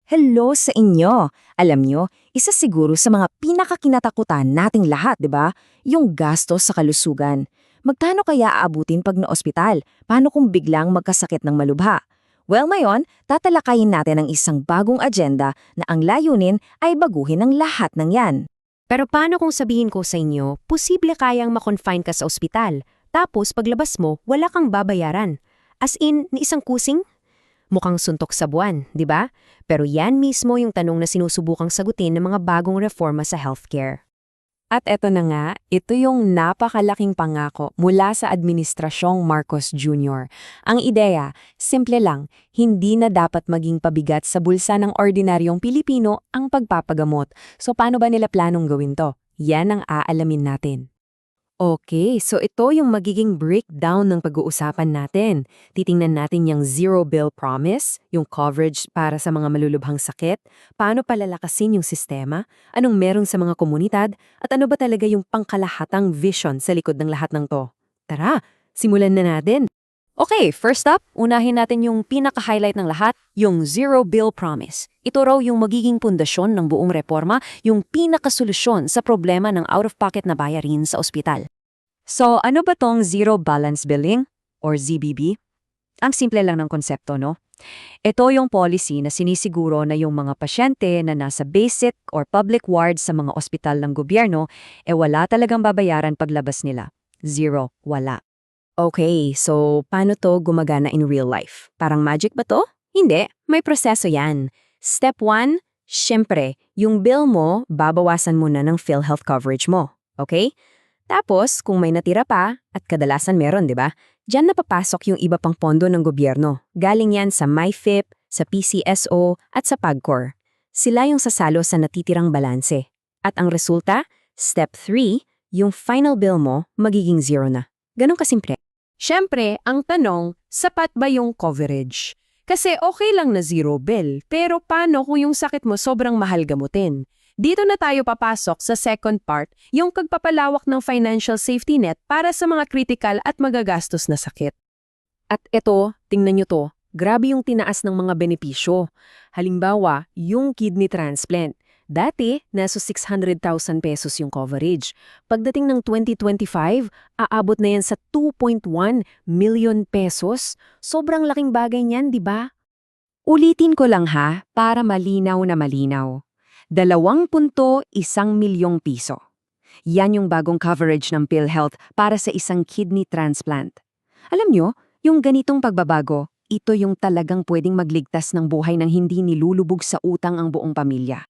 Hello sa inyo! Alam nyo, isa siguro sa mga pinakakinatakutan nating lahat, di ba? Yung gastos sa kalusugan. Magkano kaya aabutin pag na-ospital? Paano kung biglang magkasakit ng malubha? Well, ngayon, tatalakayin natin ang isang bagong agenda na ang layunin ay baguhin ang lahat ng yan. Pero paano kung sabihin ko sa inyo, posible kayang makonfine ka sa ospital, tapos paglabas mo, wala kang babayaran? As in, ni isang kusing? Mukhang suntok sa buwan, di ba? Pero yan mismo yung tanong na sinusubukang sagutin ng mga bagong reforma sa healthcare. At eto na nga, ito yung napakalaking pangako mula sa Administrasyong Marcos Jr. Ang ideya, simple lang, hindi na dapat maging pabigat sa bulsa ng ordinaryong Pilipino ang pagpapagamot. So paano ba nila planong gawin to? Yan ang aalamin natin. Okay, so ito yung magiging breakdown ng pag-uusapan natin. Titingnan natin yung zero bill promise, yung coverage para sa mga malulubhang sakit, paano palalakasin yung sistema, anong meron sa mga komunidad, at ano ba talaga yung pangkalahatang vision sa likod ng lahat ng to. Tara, simulan na natin. Okay, first up, unahin natin yung pinaka-highlight ng lahat, yung zero bill promise. Ito raw yung magiging pundasyon ng buong reforma, yung pinakasolusyon sa problema ng out-of-pocket na bayarin sa ospital. So ano ba tong zero balance billing, or ZBB? Ang simple lang ng konsepto, no? Ito yung policy na sinisiguro na yung mga pasyente na nasa basic or public ward sa mga ospital ng gobyerno, wala talagang babayaran paglabas nila. Zero, wala. Okay, so paano to gumagana in real life? Parang magic ba to? Hindi, may proseso yan. Step 1, syempre, yung bill mo, babawasan mo na ng PhilHealth coverage mo. Okay? Tapos, kung may natira pa, at kadalasan meron, di ba? Diyan napapasok yung iba pang pondo ng gobyerno. Galing yan sa MyFIP, sa PCSO, at sa PAGCOR. Sila yung sasalo sa natitirang balanse. At ang resulta, step 3, yung final bill mo magiging zero na. Ganon kasimple. Siyempre, ang tanong, sapat ba yung coverage? Kasi okay lang na zero bill, pero paano kung yung sakit mo sobrang mahal gamutin? Dito na tayo papasok sa second part, yung pagpapalawak ng financial safety net para sa mga critical at magagastos na sakit. At eto, tingnan nyo to, grabe yung tinaas ng mga benepisyo. Halimbawa, yung kidney transplant. Dati, nasa 600,000 pesos yung coverage. Pagdating ng 2025, aabot na yan sa 2.1 million pesos. Sobrang laking bagay niyan, di ba? Ulitin ko lang ha, para malinaw na malinaw. 2.1 milyong piso. Yan yung bagong coverage ng PhilHealth para sa isang kidney transplant. Alam nyo, yung ganitong pagbabago, ito yung talagang pwedeng magligtas ng buhay ng hindi nilulubog sa utang ang buong pamilya.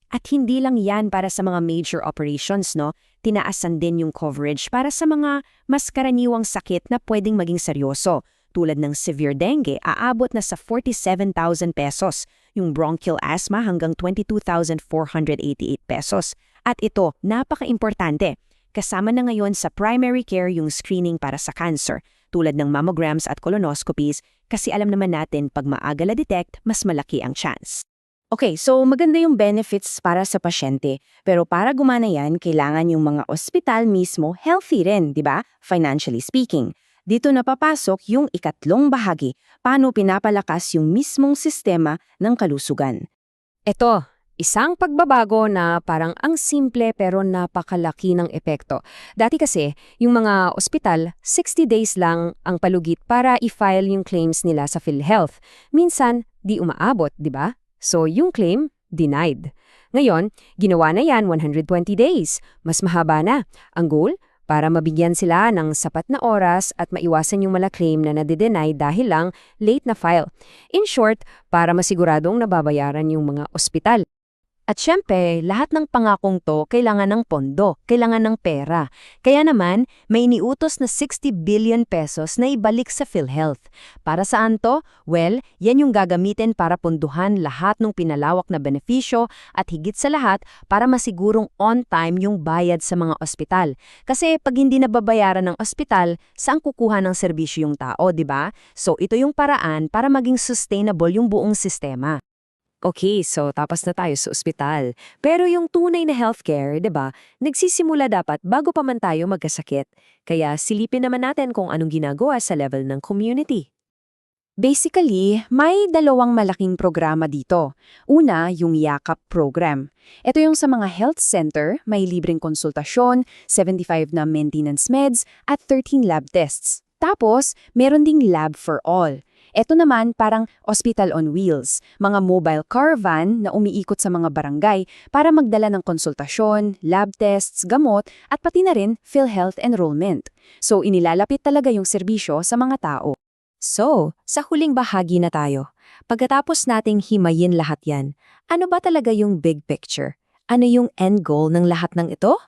At hindi lang yan para sa mga major operations, no? Tinaasan din yung coverage para sa mga mas karaniwang sakit na pwedeng maging seryoso. Tulad ng severe dengue, aabot na sa 47,000 pesos. Yung bronchial asthma hanggang 22,488 pesos. At ito, napaka-importante. Kasama na ngayon sa primary care yung screening para sa cancer, tulad ng mammograms at colonoscopies, kasi alam naman natin pag maaga na-detect, mas malaki ang chance. Okay, so maganda yung benefits para sa pasyente, pero para gumana yan, kailangan yung mga ospital mismo healthy rin, di ba? Financially speaking. Dito na papasok yung ikatlong bahagi, paano pinapalakas yung mismong sistema ng kalusugan. Ito, isang pagbabago na parang ang simple pero napakalaki ng epekto. Dati kasi, yung mga ospital, 60 days lang ang palugit para i-file yung claims nila sa PhilHealth. Minsan, di umaabot, di ba? So, yung claim, denied. Ngayon, ginawa na yan 120 days. Mas mahaba na. Ang goal, para mabigyan sila ng sapat na oras at maiwasan yung mala-claim na nade-deny dahil lang late na file. In short, para masiguradong nababayaran yung mga ospital. At syempre, lahat ng pangakong to kailangan ng pondo, kailangan ng pera. Kaya naman, may iniutos na 60 billion pesos na ibalik sa PhilHealth. Para saan to? Well, yan yung gagamitin para punduhan lahat ng pinalawak na benepisyo at higit sa lahat para masigurong on time yung bayad sa mga ospital. Kasi pag hindi nababayaran ng ospital, saan kukuha ng serbisyo yung tao, di ba? So ito yung paraan para maging sustainable yung buong sistema. Okay, so tapos na tayo sa ospital. Pero yung tunay na healthcare, 'di ba? Nagsisimula dapat bago pa man tayo magkasakit. Kaya silipin naman natin kung anong ginagawa sa level ng community. Basically, may dalawang malaking programa dito. Una, yung Yakap program. Ito yung sa mga health center, may libreng konsultasyon, 75 na maintenance meds, at 13 lab tests. Tapos, meron ding Lab for All. Ito naman parang hospital on wheels, mga mobile caravan na umiikot sa mga barangay para magdala ng konsultasyon, lab tests, gamot, at pati na rin PhilHealth enrollment. So, inilalapit talaga yung serbisyo sa mga tao. So, sa huling bahagi na tayo. Pagkatapos nating himayin lahat yan, ano ba talaga yung big picture? Ano yung end goal ng lahat ng ito?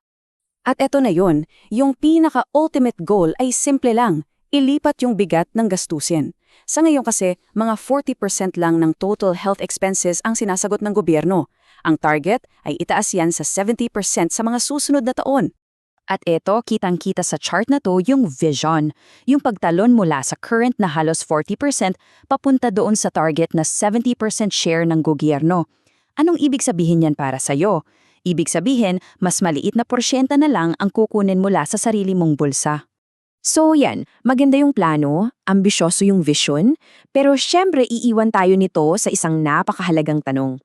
At eto na yun, yung pinaka-ultimate goal ay simple lang, ilipat yung bigat ng gastusin. Sa ngayon kasi, mga 40% lang ng total health expenses ang sinasagot ng gobyerno. Ang target ay itaas yan sa 70% sa mga susunod na taon. At eto, kitang-kita sa chart na to yung vision, yung pagtalon mula sa current na halos 40% papunta doon sa target na 70% share ng gobyerno. Anong ibig sabihin yan para sa'yo? Ibig sabihin, mas maliit na porsyenta na lang ang kukunin mula sa sarili mong bulsa. So yan, maganda yung plano, ambisyoso yung vision, pero syempre iiwan tayo nito sa isang napakahalagang tanong.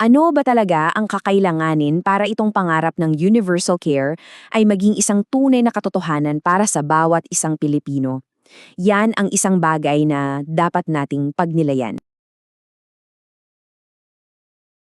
Ano ba talaga ang kakailanganin para itong pangarap ng universal care ay maging isang tunay na katotohanan para sa bawat isang Pilipino? Yan ang isang bagay na dapat nating pagnilayan.